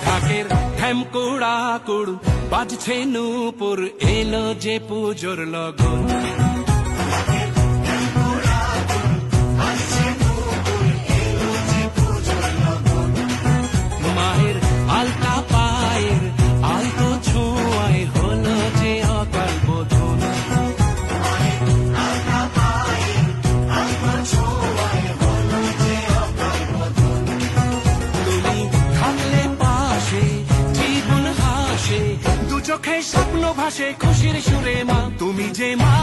ঢাকের ঠ্যামকুড়া কুড় বাজছে নূপুর, এলো যে পুজোর লগন। মায়ের আলতা পায়ের আলতো ছোঁয়ায় হলো যে অকাল বোধন। তুমি থাকলে পাশে জীবন হাসে, দু চোখে স্বপ্ন ভাসে খুশির সুরে মা, তুমি যে মা।